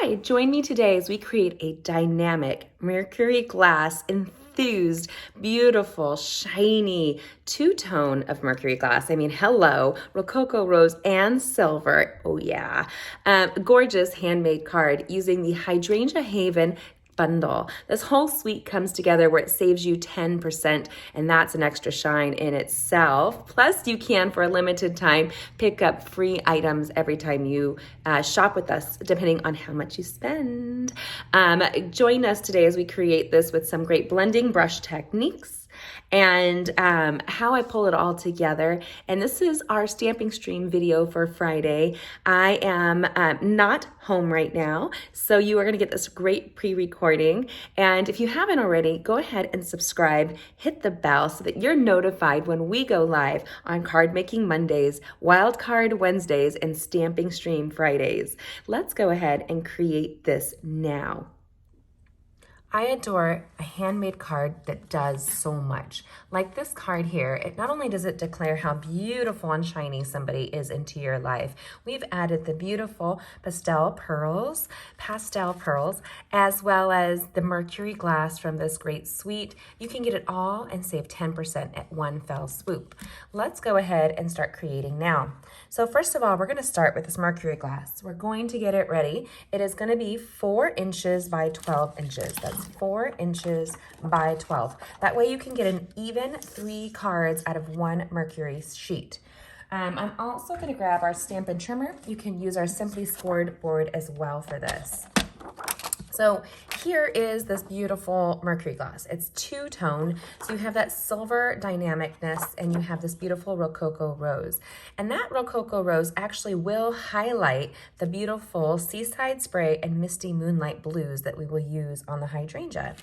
Hi, join me today as we create a dynamic Mercury Glass enthused, beautiful, shiny two-tone of Mercury Glass. I mean, hello, Rococo Rose and Silver. Oh yeah. Gorgeous handmade card using the Hydrangea Haven bundle. This whole suite comes together where it saves you 10%, and that's an extra shine in itself. Plus, you can, for a limited time, pick up free items every time you shop with us, depending on how much you spend. Join us today as we create this with some great blending brush techniques and how I pull it all together. And this is our stamping stream video for Friday. I am not home right now, so you are going to get this great pre-recording. And if you haven't already, go ahead and subscribe, hit the bell so that you're notified when we go live on Card Making Mondays, Wild Card Wednesdays, and Stamping Stream Fridays. Let's go ahead and create this now. I adore a handmade card that does so much. Like this card here, it not only does it declare how beautiful and shiny somebody is into your life, we've added the beautiful pastel pearls, as well as the Mercury glass from this great suite. You can get it all and save 10% at one fell swoop. Let's go ahead and start creating now. So first of all, we're gonna start with this Mercury glass. We're going to get it ready. It is gonna be 4 inches by 12 inches. That's 4 inches by 12. That way you can get an even 3 cards out of 1 Mercury sheet. I'm also going to grab our Stampin' trimmer. You can use our Simply Scored board as well for this. So here is this beautiful Mercury glass. It's two-tone, so you have that silver dynamicness and you have this beautiful Rococo Rose. And that Rococo Rose actually will highlight the beautiful Seaside Spray and Misty Moonlight blues that we will use on the hydrangea.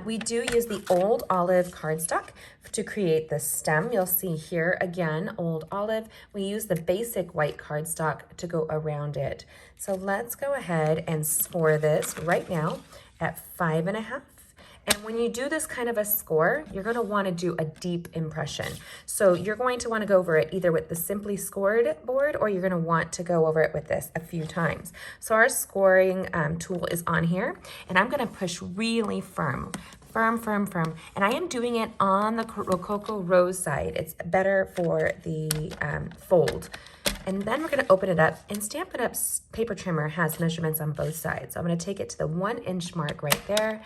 We do use the Old Olive cardstock to create the stem. You'll see here again, Old Olive. We use the basic white cardstock to go around it. So let's go ahead and score this right now at 5.5. And when you do this kind of a score, you're going to want to do a deep impression. So you're going to want to go over it either with the Simply Scored board, or you're going to want to go over it with this a few times. So our scoring tool is on here, and I'm going to push really firm. Firm. And I am doing it on the Rococo Rose side. It's better for the fold. And then we're going to open it up, and Stampin' Up's paper trimmer has measurements on both sides. So I'm going to take it to the 1 inch mark right there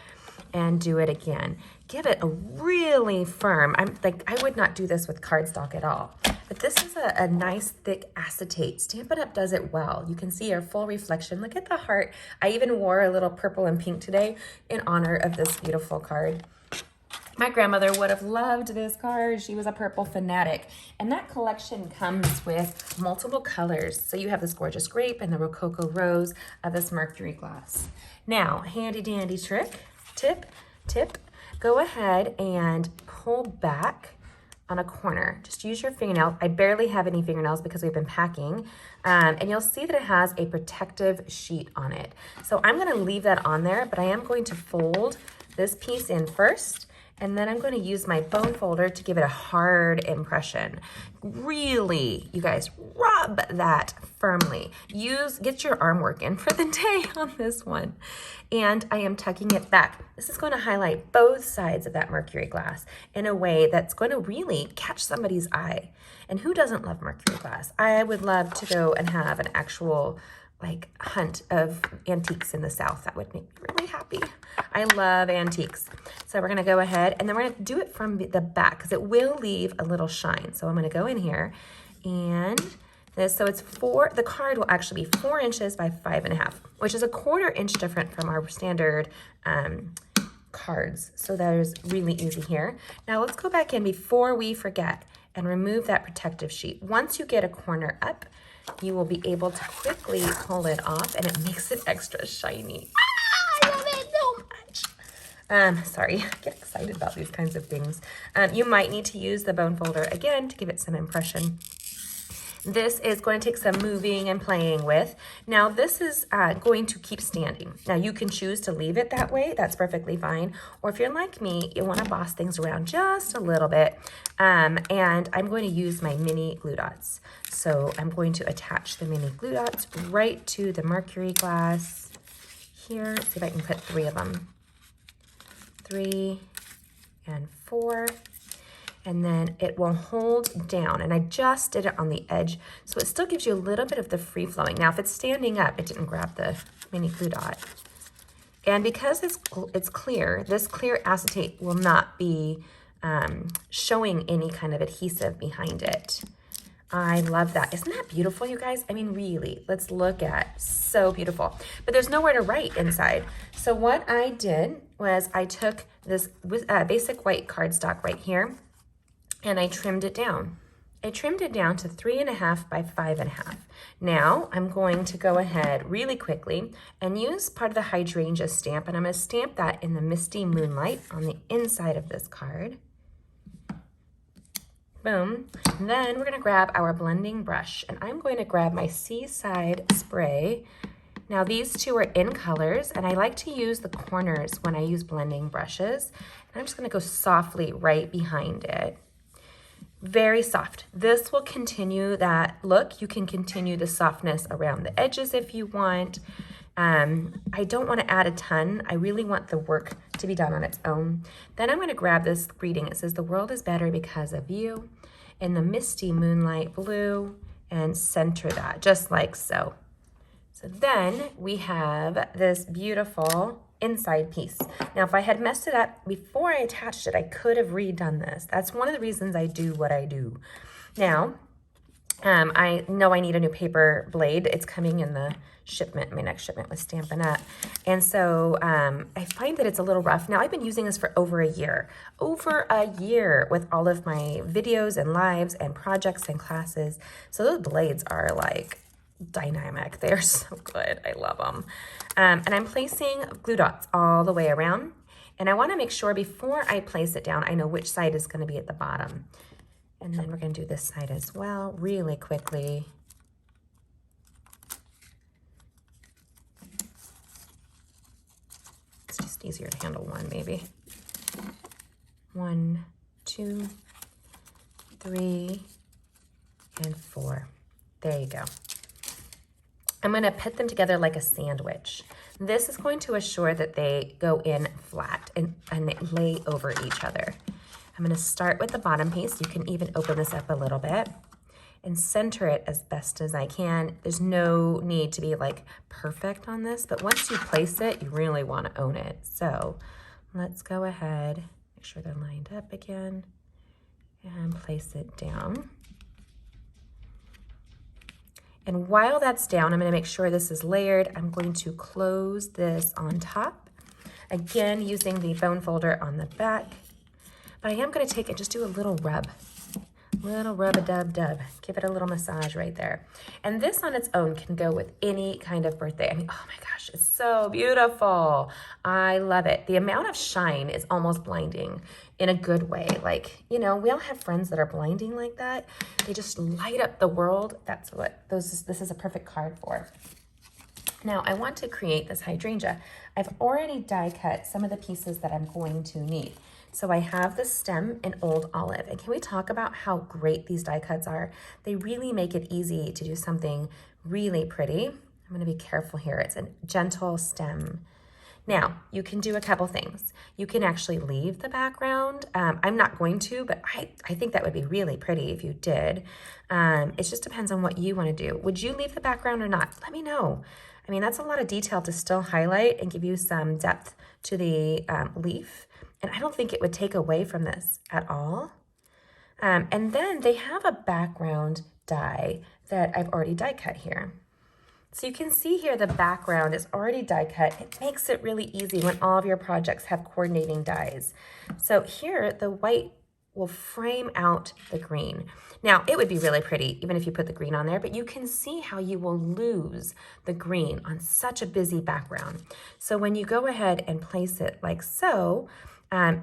and do it again. Give it a really firm, I would not do this with cardstock at all, but this is a nice thick acetate. Stampin' Up does it well. You can see our full reflection. Look at the heart. I even wore a little purple and pink today in honor of this beautiful card. My grandmother would have loved this card. She was a purple fanatic. And that collection comes with multiple colors. So you have this gorgeous grape and the Rococo Rose of this Mercury glass. Now, handy dandy trick, tip, go ahead and pull back on a corner. Just use your fingernail. I barely have any fingernails because we've been packing. And you'll see that it has a protective sheet on it. So I'm gonna leave that on there, but I am going to fold this piece in first. And then I'm going to use my bone folder to give it a hard impression. Really, you guys, rub that firmly. Get your arm work in for the day on this one. And I am tucking it back. This is going to highlight both sides of that Mercury glass in a way that's going to really catch somebody's eye. And who doesn't love Mercury glass? I would love to go and have an actual hunt of antiques in the South. That would make me really happy. I love antiques. So we're gonna go ahead and then we're gonna do it from the back because it will leave a little shine. So I'm gonna go in here and this, so it's the card will actually be 4 inches by 5.5, which is a 1/4 inch different from our standard cards. So that is really easy here. Now let's go back in before we forget and remove that protective sheet. Once you get a corner up, you will be able to quickly pull it off, and it makes it extra shiny. I love it so much. Sorry, I get excited about these kinds of things. You might need to use the bone folder again to give it some impression. This is going to take some moving and playing with. Now this is going to keep standing. Now you can choose to leave it that way. That's perfectly fine. Or if you're like me, you want to boss things around just a little bit. And I'm going to use my mini glue dots. So I'm going to attach the mini glue dots right to the Mercury glass. here. Let's see if I can put 3 of them. 3 and 4. And then it will hold down. And I just did it on the edge, so it still gives you a little bit of the free flowing. Now, if it's standing up, it didn't grab the mini glue dot. And because it's clear, this clear acetate will not be showing any kind of adhesive behind it. I love that. Isn't that beautiful, you guys? I mean, really, let's look at, so beautiful. But there's nowhere to write inside. So what I did was I took this basic white cardstock right here, and I trimmed it down. I trimmed it down to 3.5 by 5.5. Now I'm going to go ahead really quickly and use part of the hydrangea stamp, and I'm going to stamp that in the Misty Moonlight on the inside of this card. Boom. And then we're going to grab our blending brush, and I'm going to grab my Seaside spray. Now these two are in colors, and I like to use the corners when I use blending brushes. And I'm just going to go softly right behind it. Very soft. This will continue that look. You can continue the softness around the edges if you want. I don't want to add a ton. I really want the work to be done on its own. Then I'm going to grab this greeting. It says, "The world is better because of you," in the Misty Moonlight blue, and center that just like so. So then we have this beautiful inside piece. Now, if I had messed it up before I attached it, I could have redone this. That's one of the reasons I do what I do. Now, I know I need a new paper blade. It's coming in the shipment. My next shipment was Stampin' UP. And so I find that it's a little rough. Now, I've been using this for over a year with all of my videos and lives and projects and classes. So those blades are like dynamic. They're so good. I love them. And I'm placing glue dots all the way around. And I want to make sure before I place it down, I know which side is going to be at the bottom. And then we're going to do this side as well really quickly. It's just easier to handle one maybe. 1, 2, 3, and 4. There you go. I'm going to put them together like a sandwich. This is going to assure that they go in flat and they lay over each other. I'm going to start with the bottom piece. You can even open this up a little bit and center it as best as I can. There's no need to be like perfect on this, but once you place it, you really want to own it. So let's go ahead, make sure they're lined up again, and place it down. And while that's down, I'm going to make sure this is layered. I'm going to close this on top, again using the bone folder on the back. But I am going to take and just do a little rub-a-dub-dub. Give it a little massage right there. And this on its own can go with any kind of birthday. I mean, oh my gosh, it's so beautiful. I love it. The amount of shine is almost blinding in a good way. Like, you know, we all have friends that are blinding like that. They just light up the world. That's what this is a perfect card for. Now, I want to create this hydrangea. I've already die cut some of the pieces that I'm going to need. So I have the stem in Old Olive. And can we talk about how great these die cuts are? They really make it easy to do something really pretty. I'm gonna be careful here. It's a gentle stem. Now, you can do a couple things. You can actually leave the background. I'm not going to, but I think that would be really pretty if you did. It just depends on what you wanna do. Would you leave the background or not? Let me know. I mean, that's a lot of detail to still highlight and give you some depth to the leaf. And I don't think it would take away from this at all. And then they have a background die that I've already die cut here. So you can see here the background is already die cut. It makes it really easy when all of your projects have coordinating dies. So here the white will frame out the green. Now, it would be really pretty even if you put the green on there, but you can see how you will lose the green on such a busy background. So when you go ahead and place it like so,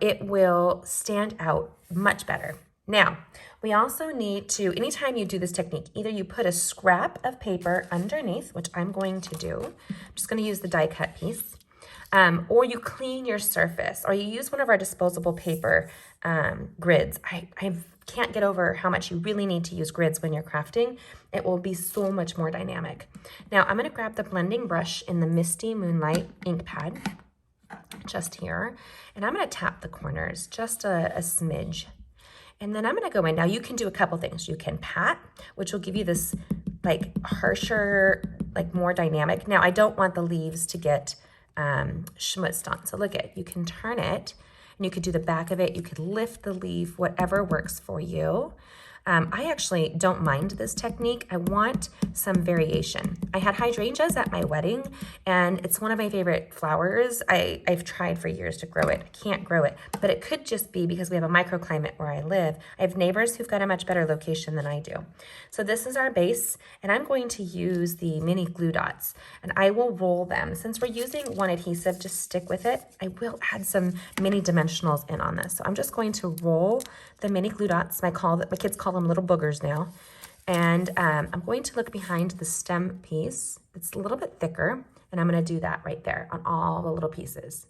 it will stand out much better. Now, we also need to, anytime you do this technique, either you put a scrap of paper underneath, which I'm going to do. I'm just going to use the die cut piece. or you clean your surface, or you use one of our disposable paper grids. I can't get over how much you really need to use grids when you're crafting. It will be so much more dynamic. Now I'm gonna grab the blending brush in the Misty Moonlight ink pad, just here, and I'm gonna tap the corners, just a smidge. And then I'm gonna go in. Now you can do a couple things. You can pat, which will give you this like harsher, like more dynamic. Now I don't want the leaves to get schmutzed on. So look at, you can turn it and you could do the back of it. You could lift the leaf, whatever works for you. I actually don't mind this technique. I want some variation. I had hydrangeas at my wedding, and it's one of my favorite flowers. I've tried for years to grow it. I can't grow it, but it could just be because we have a microclimate where I live. I have neighbors who've got a much better location than I do. So this is our base, and I'm going to use the mini glue dots, and I will roll them. Since we're using one adhesive, just stick with it. I will add some mini dimensionals in on this. So I'm just going to roll the mini glue dots. My kids call them little boogers now. And I'm going to look behind the stem piece. It's a little bit thicker, and I'm gonna do that right there on all the little pieces.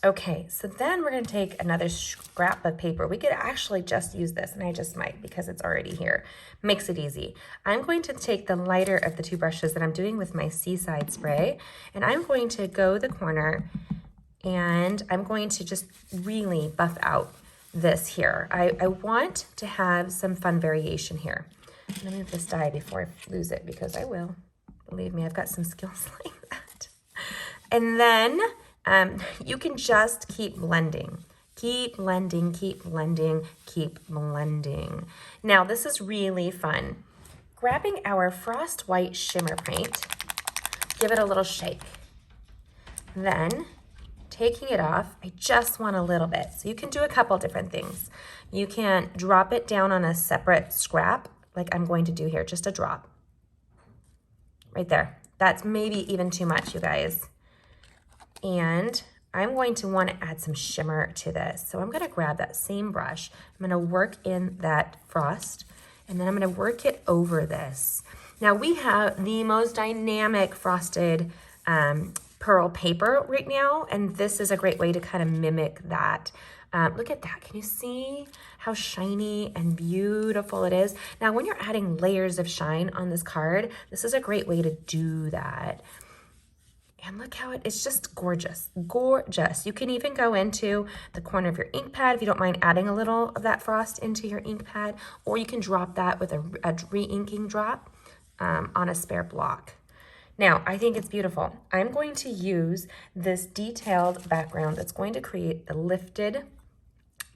Okay, so then we're gonna take another scrap of paper. We could actually just use this, and I just might because it's already here. Makes it easy. I'm going to take the lighter of the two brushes that I'm doing with my Seaside spray, and I'm going to go the corner, and I'm going to just really buff out this here. I want to have some fun variation here. I'm gonna move this die before I lose it, because I will. Believe me, I've got some skills like that. And then you can just keep blending. Keep blending, keep blending, keep blending. Now this is really fun. Grabbing our Frost White Shimmer Paint, give it a little shake. Then taking it off, I just want a little bit. So you can do a couple different things. You can drop it down on a separate scrap, like I'm going to do here, just a drop. Right there. That's maybe even too much, you guys. And I'm going to want to add some shimmer to this. So I'm gonna grab that same brush, I'm gonna work in that frost, and then I'm gonna work it over this. Now we have the most dynamic frosted pearl paper right now, and this is a great way to kind of mimic that. Look at that. Can you see how shiny and beautiful it is? Now, when you're adding layers of shine on this card, this is a great way to do that. And look how it's just gorgeous, gorgeous. You can even go into the corner of your ink pad if you don't mind adding a little of that frost into your ink pad, or you can drop that with a re-inking drop on a spare block. Now, I think it's beautiful. I'm going to use this detailed background that's going to create a lifted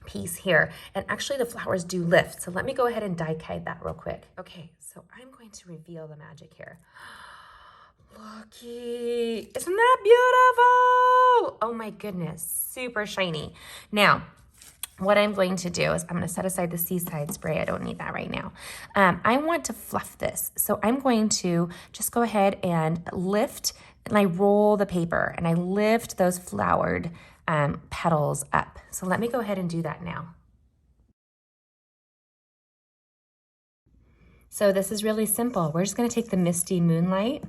piece here. And actually the flowers do lift. So let me go ahead and die kite that real quick. Okay, so I'm going to reveal the magic here. Looky, isn't that beautiful? Oh my goodness, super shiny. Now, what I'm going to do is I'm going to set aside the Seaside spray. I don't need that right now. I want to fluff this. So I'm going to just go ahead and lift, and I roll the paper and I lift those flowered petals up. So let me go ahead and do that now. So this is really simple. We're just going to take the Misty Moonlight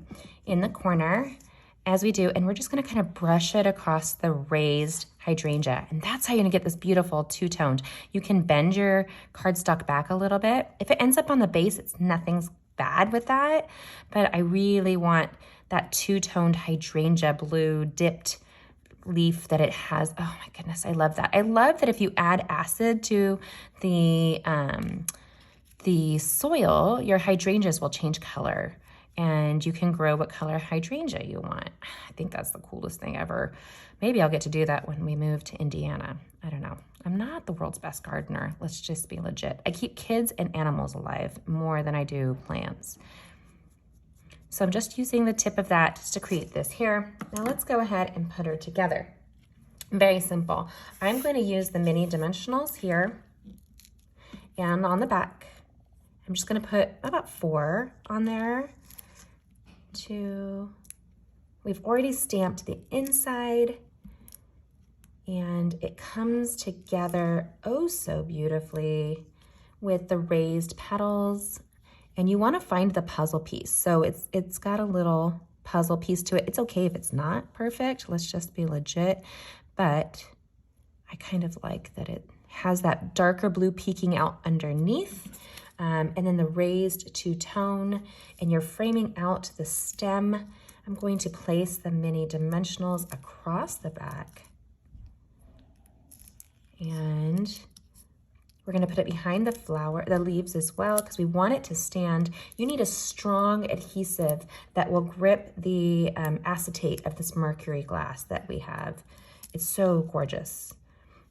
in the corner as we do, and we're just gonna kind of brush it across the raised hydrangea. And that's how you're gonna get this beautiful two-toned. You can bend your cardstock back a little bit. If it ends up on the base, nothing's bad with that, but I really want that two-toned hydrangea blue dipped leaf that it has. Oh my goodness, I love that. I love that if you add acid to the soil, your hydrangeas will change color. And you can grow what color hydrangea you want. I think that's the coolest thing ever. Maybe I'll get to do that when we move to Indiana. I don't know. I'm not the world's best gardener. Let's just be legit. I keep kids and animals alive more than I do plants. So I'm just using the tip of that just to create this here. Now let's go ahead and put her together. Very simple. I'm going to use the mini dimensionals here and on the back. I'm just going to put about 4 on there. 2. We've already stamped the inside, and it comes together oh so beautifully with the raised petals. And you want to find the puzzle piece. So it's got a little puzzle piece to it. It's okay if it's not perfect. Let's just be legit. But I kind of like that it has that darker blue peeking out underneath. And then the raised two-tone, and you're framing out the stem. I'm going to place the mini dimensionals across the back. And we're gonna put it behind the leaves as well, because we want it to stand. You need a strong adhesive that will grip the acetate of this Mercury glass that we have. It's so gorgeous.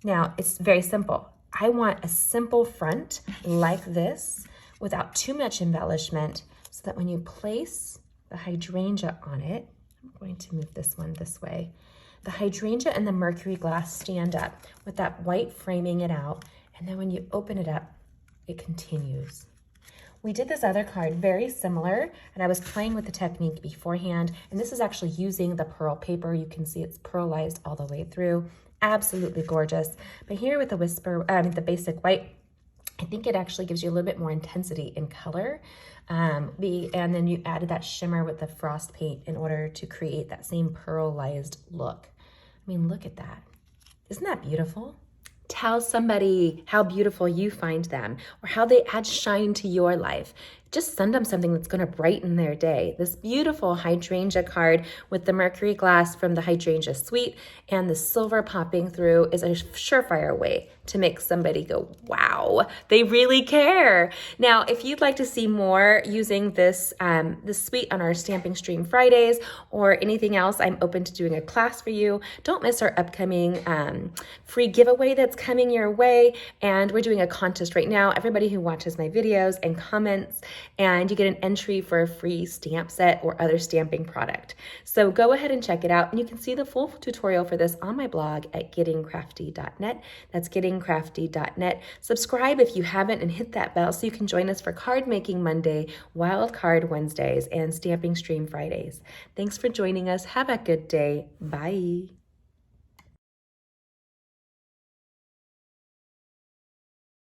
Now, it's very simple. I want a simple front like this without too much embellishment, so that when you place the hydrangea on it, I'm going to move this one this way. The hydrangea and the Mercury glass stand up with that white framing it out, and then when you open it up, it continues. We did this other card very similar, and I was playing with the technique beforehand, and this is actually using the pearl paper. You can see it's pearlized all the way through. Absolutely gorgeous. But here with the basic white, I think it actually gives you a little bit more intensity in color. And then you added that shimmer with the frost paint in order to create that same pearlized look. I mean, look at that. Isn't that beautiful? Tell somebody how beautiful you find them or how they add shine to your life. Just send them something that's going to brighten their day. This beautiful hydrangea card with the Mercury glass from the Hydrangea Suite and the silver popping through is a surefire way to make somebody go, wow, they really care. Now, if you'd like to see more using this suite on our Stamping Stream Fridays or anything else, I'm open to doing a class for you. Don't miss our upcoming free giveaway that's coming your way. And we're doing a contest right now. Everybody who watches my videos and comments, and you get an entry for a free stamp set or other stamping product. So go ahead and check it out, and you can see the full tutorial for this on my blog at gettingcrafty.net. That's gettingcrafty.net. Subscribe if you haven't, and hit that bell so you can join us for Card Making Monday, Wild Card Wednesdays, and Stamping Stream Fridays. Thanks for joining us. Have a good day. Bye.